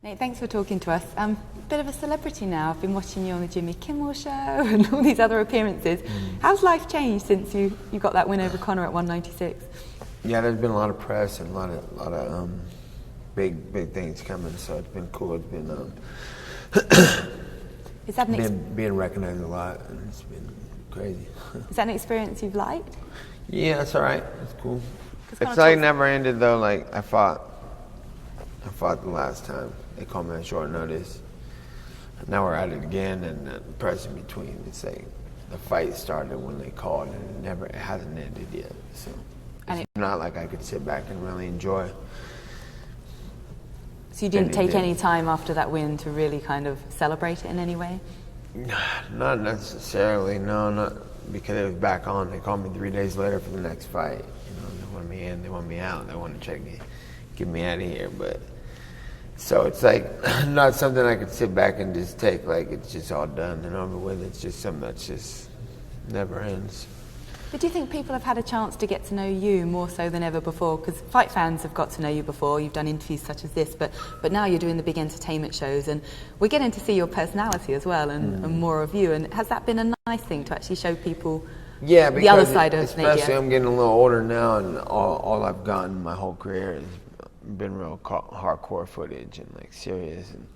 Nate, thanks for talking to us. Bit of a celebrity now. I've been watching you on the Jimmy Kimmel Show and all these other appearances. How's life changed since you got that win over Conor at 196? Yeah, there's been a lot of press and a lot of big things coming. So it's been cool. It's been Is that being recognized a lot, and it's been crazy. Is that an experience you've liked? Yeah, it's all right. It's cool. It's like never ended though. Like I fought the last time. They called me on short notice. Now we're at it again, and the press in between. It's like the fight started when they called, and it hasn't ended yet. So it's not like I could sit back and really enjoy. So you didn't take any time after that win to really kind of celebrate it in any way? Not necessarily, no, not because it was back on. They called me 3 days later for the next fight. You know, they want me in, they want me out, they want to try to get me out of here. But so it's like not something I could sit back and just take like it's just all done and over with. It's just something that's just never ends. But do you think people have had a chance to get to know you more so than ever before? Because fight fans have got to know you before, you've done interviews such as this, but now you're doing the big entertainment shows, and we're getting to see your personality as well and more of you. And has that been a nice thing to actually show people the other side of Nate Diaz? Especially I'm getting a little older now, and all I've gotten my whole career has been real hardcore footage and like serious. And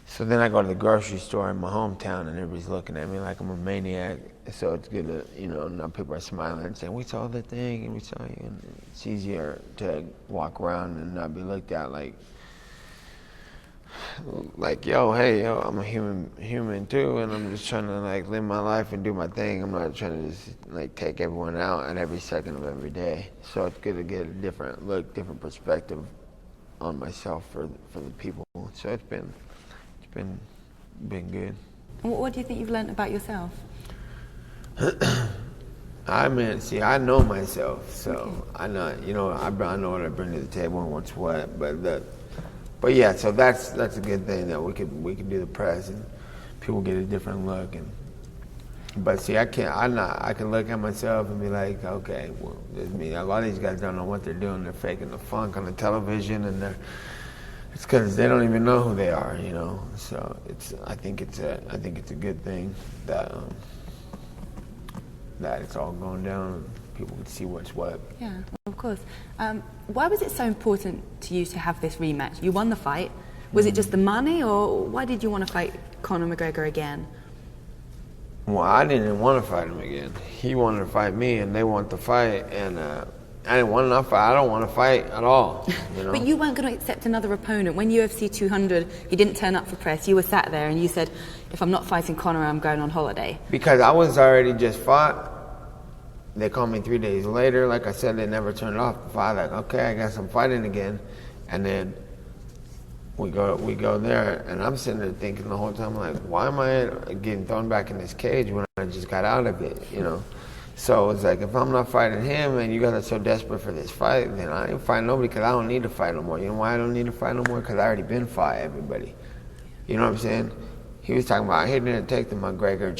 so then I go to the grocery store in my hometown and everybody's looking at me like I'm a maniac. So it's good to, now people are smiling and saying, we saw the thing and we saw you. And it's easier to walk around and not be looked at like yo, I'm a human too, and I'm just trying to like live my life and do my thing. I'm not trying to just like take everyone out at every second of every day. So it's good to get a different look, different perspective on myself for the people. So it's been good. What do you think you've learned about yourself? I know myself, so I know, I know what I bring to the table and what's what. But yeah, so that's a good thing that we could do the press and people get a different look. But see, I can look at myself and be like, okay, well, there's me. A lot of these guys don't know what they're doing. They're faking the funk on the television, and it's because they don't even know who they are, So I think it's a good thing that it's all going down and people can see what's what. Yeah, of course. Why was it so important to you to have this rematch? You won the fight. Was it just the money, or why did you want to fight Conor McGregor again? Well, I didn't want to fight him again. He wanted to fight me, and they want to fight, and I didn't want enough fight. I don't want to fight at all. But you weren't going to accept another opponent. When UFC 200, he didn't turn up for press. You were sat there and you said, if I'm not fighting Conor, I'm going on holiday. Because I was already just fought. They called me 3 days later. Like I said, they never turned off the fight. Like, okay, I guess I'm fighting again. And then we go there, and I'm sitting there thinking the whole time, like, why am I getting thrown back in this cage when I just got out of it, So it's like, if I'm not fighting him and you guys are so desperate for this fight, then I ain't fighting nobody because I don't need to fight no more. You know why I don't need to fight no more? Because I already been fought everybody. You know what I'm saying? He was talking about, he didn't take the McGregor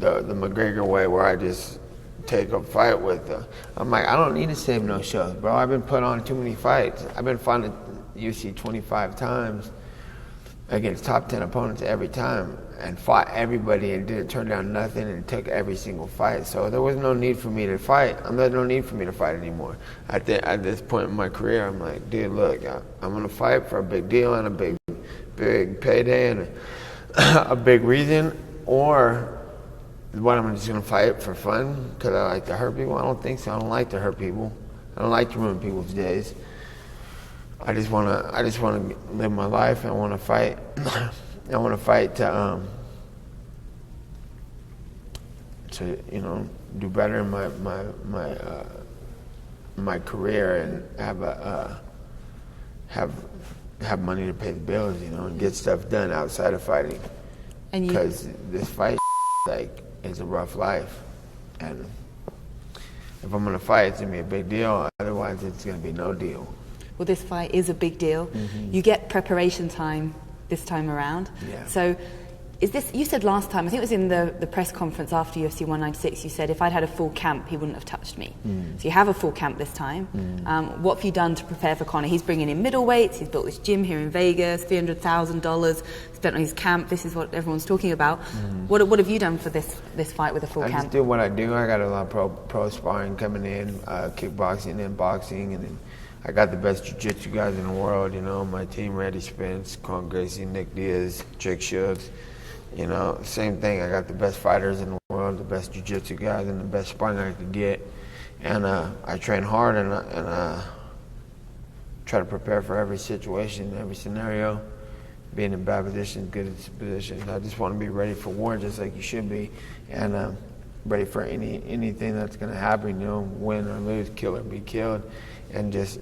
the McGregor way where I just take a fight with I'm like, I don't need to save no shows, bro. I've been put on too many fights. I've been fighting UFC 25 times against top 10 opponents every time and fought everybody and didn't turn down nothing and took every single fight. So there was no need for me to fight. There's no need for me to fight anymore. At this point in my career, I'm like, dude, look, I'm going to fight for a big deal and a big payday and a big reason, or what, I'm just going to fight for fun because I like to hurt people? I don't think so. I don't like to hurt people. I don't like to ruin people's days. I just want to live my life. I want to fight. I want to fight to do better in my career and have money to pay the bills, and get stuff done outside of fighting. Because this fight is a rough life, and if I'm gonna fight, it's gonna be a big deal. Otherwise, it's gonna be no deal. Well, this fight is a big deal. You get preparation time this time around. Yeah. So is this, you said last time, I think it was in the press conference after UFC 196, you said if I'd had a full camp, he wouldn't have touched me. So you have a full camp this time. What have you done to prepare for Conor? He's bringing in middleweights, he's built this gym here in Vegas, $300,000 spent on his camp. This is what everyone's talking about. What have you done for this fight with a full camp? I just do what I do. I got a lot of pro sparring coming in, kickboxing and boxing, and then I got the best jiu-jitsu guys in the world, you know, my team, Randy Spence, Con Gracie, Nick Diaz, Jake Shields. You know, same thing. I got the best fighters in the world, the best jiu-jitsu guys, and the best sparring I could get. And I train hard and try to prepare for every situation, every scenario. Being in bad positions, good positions. I just want to be ready for war, just like you should be, and ready for anything that's going to happen. You know, win or lose, kill or be killed, and just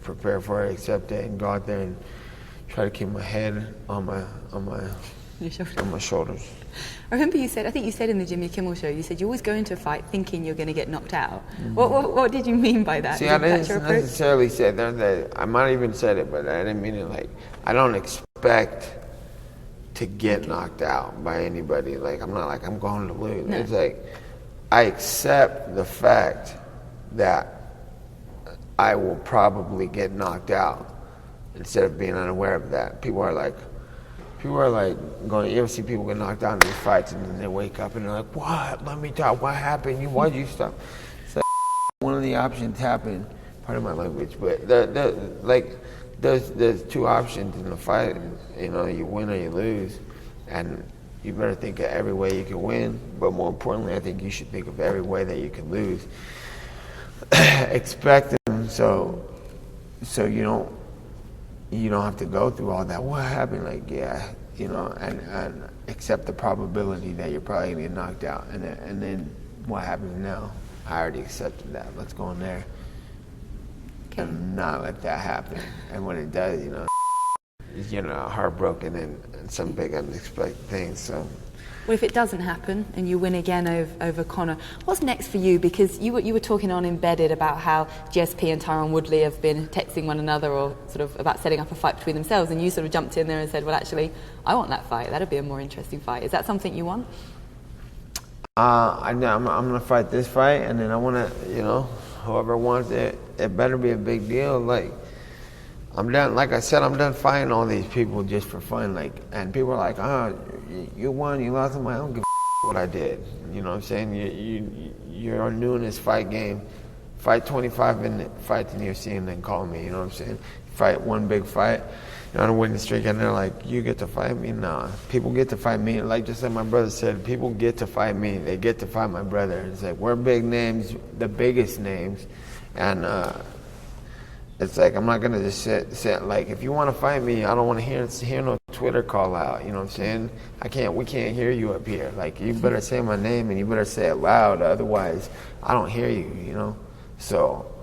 prepare for it, accept it, and go out there and try to keep my head on my shoulders. I remember I think you said in the Jimmy Kimmel show, you said you always go into a fight thinking you're going to get knocked out. What did you mean by that? See, I didn't necessarily say that. I might have even said it, but I didn't mean it like, I don't expect to get knocked out by anybody. Like, I'm not like, I'm going to lose. No. It's like, I accept the fact that I will probably get knocked out instead of being unaware of that. People are like going, you ever see people get knocked out in these fights and then they wake up and they're like, what? Let me talk. What happened? Why'd you stop? It's like, one of the options happened, pardon my language, but there's two options in the fight. You know, you win or you lose. And you better think of every way you can win, but more importantly, I think you should think of every way that you can lose. Expect them so you don't have to go through all that. What happened? Like, yeah, you know, and accept the probability that you're probably gonna get knocked out. And then what happens now? I already accepted that. Let's go in there and not let that happen. And when it does, you know, heartbroken and some big unexpected things. So. Well, if it doesn't happen and you win again over Conor, what's next for you? Because you were talking on Embedded about how GSP and Tyron Woodley have been texting one another or sort of about setting up a fight between themselves, and you sort of jumped in there and said, well, actually, I want that fight. That'd be a more interesting fight. Is that something you want? I'm going to fight this fight, and then I want to, you know, whoever wants it, it better be a big deal. Like, I'm done. Like I said, I'm done fighting all these people just for fun. Like, and people are like, "Oh, you won, you lost." I don't give a what I did. You know what I'm saying? You're new in this fight game. Fight 25-minute fights in the UFC and then call me. You know what I'm saying? Fight one big fight. You're on a winning streak, and they're like, "You get to fight me?" Nah, people get to fight me. Like just like my brother said, people get to fight me. They get to fight my brother. It's like we're big names, the biggest names, and. It's like, I'm not going to just sit, like, if you want to fight me, I don't want to hear no Twitter call out, you know what I'm saying? We can't hear you up here. Like, you better say my name and you better say it loud, otherwise I don't hear you, you know? So,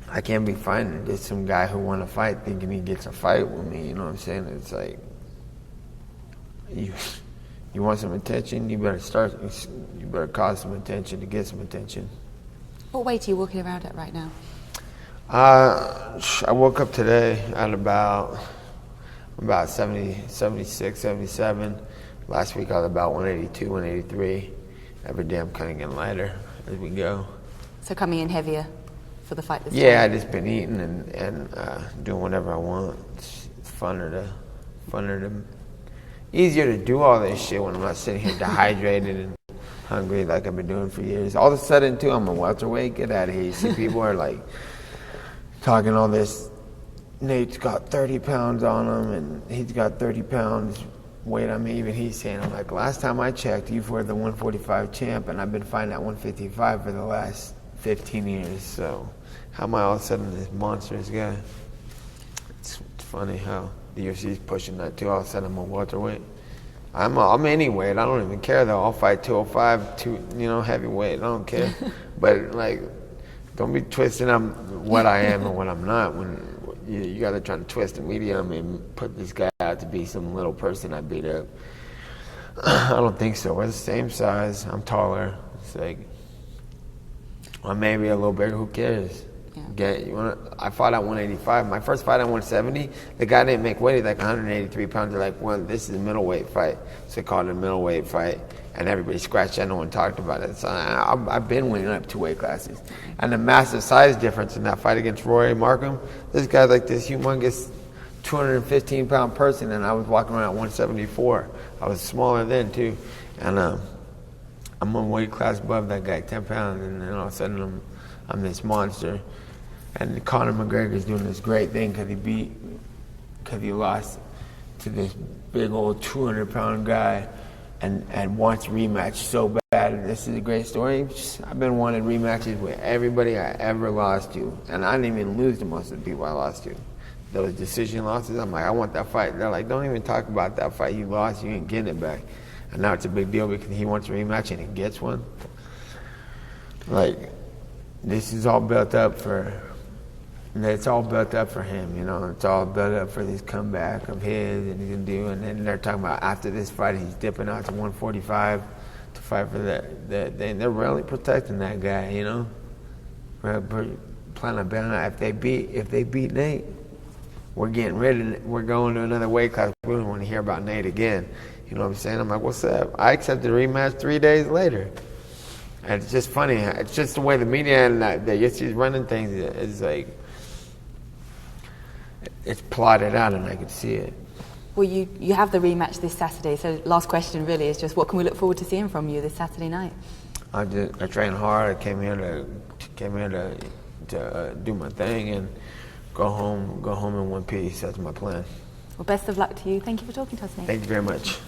I can't be fighting just some guy who want to fight thinking he gets a fight with me, you know what I'm saying? It's like, you want some attention, you better cause some attention to get some attention. What weight are you walking around at right now? I woke up today at about 70, 76, 77. Last week I was about 182, 183. Every day I'm kind of getting lighter as we go. So coming in heavier for the fight this time? Yeah, I just been eating and doing whatever I want. It's funner to, easier to do all this shit when I'm not sitting here dehydrated and hungry like I've been doing for years. All of a sudden too, I'm a welterweight. Get out of here. You see people are like, talking all this, Nate's got 30 pounds on him, and he's got 30 pounds weight on me. Even he's saying, I'm like, last time I checked, you were the 145 champ, and I've been fighting at 155 for the last 15 years. So how am I all of a sudden this monstrous guy? It's funny how the UFC is pushing that too. All of a sudden I'm a welterweight. I'm any weight. I don't even care though. I'll fight 205, heavyweight. I don't care. But like, don't be twisting up what I am and what I'm not. When you got to try to twist the medium and put this guy out to be some little person I beat up. I don't think so. We're the same size. I'm taller. It's like, or maybe a little bigger. Who cares? I fought at 185. My first fight at 170, the guy didn't make weight. He's like 183 pounds. They're like, well, this is a middleweight fight. So they called it a middleweight fight. And everybody scratched that. No one talked about it. So I've been winning up 2 weight classes. And the massive size difference in that fight against Roy Markham, this guy's like this humongous 215-pound person, and I was walking around at 174. I was smaller then, too. And I'm one weight class above that guy, 10 pounds. And then all of a sudden, I'm this monster. And Conor McGregor's doing this great thing because he lost to this big old 200-pound guy and wants a rematch so bad. And this is a great story. I've been wanting rematches with everybody I ever lost to. And I didn't even lose to most of the people I lost to. Those decision losses, I'm like, I want that fight. They're like, don't even talk about that fight. You lost, you ain't getting it back. And now it's a big deal because he wants a rematch and he gets one. Like, this is all built up for... It's all built up for him, you know. It's all built up for this comeback of his, and he's gonna do. And then they're talking about after this fight, he's dipping out to 145 to fight for that. They're really protecting that guy, you know. Planning on betting out if they beat Nate, we're getting rid of it. We're going to another weight class. We don't want to hear about Nate again. You know what I'm saying? I'm like, what's up? I accepted a rematch 3 days later. And it's just funny. It's just the way the media and the UFC's running things is like. It's plotted out, and I could see it. Well, you have the rematch this Saturday, so last question really is just what can we look forward to seeing from you this Saturday night? I trained hard. I came here to do my thing and go home in one piece. That's my plan. Well, best of luck to you. Thank you for talking to us, Nate. Thank you very much.